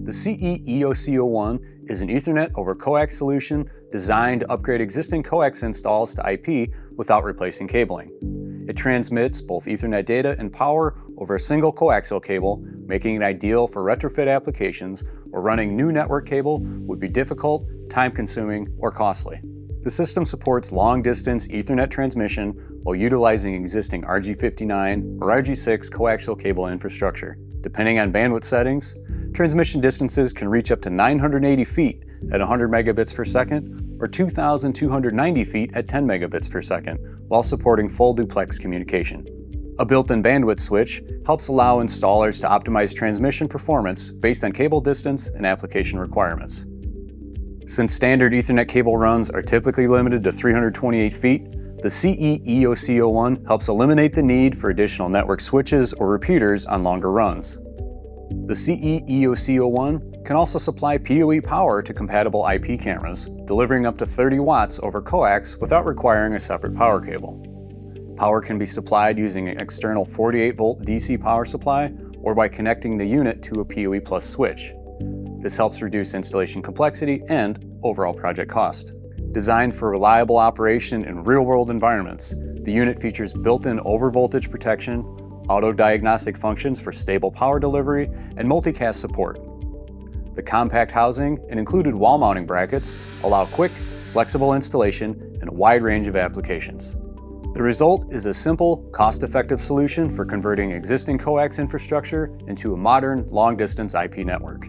The CE-EOC01 is an Ethernet over coax solution designed to upgrade existing coax installs to IP without replacing cabling. It transmits both Ethernet data and power over a single coaxial cable, making it ideal for retrofit applications where running new network cable would be difficult, time-consuming, or costly. The system supports long-distance Ethernet transmission while utilizing existing RG59 or RG6 coaxial cable infrastructure. Depending on bandwidth settings, transmission distances can reach up to 980 feet at 100 megabits per second or 2,290 feet at 10 megabits per second, while supporting full duplex communication. A built-in bandwidth switch helps allow installers to optimize transmission performance based on cable distance and application requirements. Since standard Ethernet cable runs are typically limited to 328 feet, the CE-EOC01 helps eliminate the need for additional network switches or repeaters on longer runs. The CE-EOC01 can also supply PoE power to compatible IP cameras, delivering up to 30 watts over coax without requiring a separate power cable. Power can be supplied using an external 48-volt DC power supply or by connecting the unit to a PoE Plus switch. This helps reduce installation complexity and overall project cost. Designed for reliable operation in real-world environments, the unit features built-in overvoltage protection, auto-diagnostic functions for stable power delivery, and multicast support. The compact housing and included wall mounting brackets allow quick, flexible installation in a wide range of applications. The result is a simple, cost-effective solution for converting existing coax infrastructure into a modern, long-distance IP network.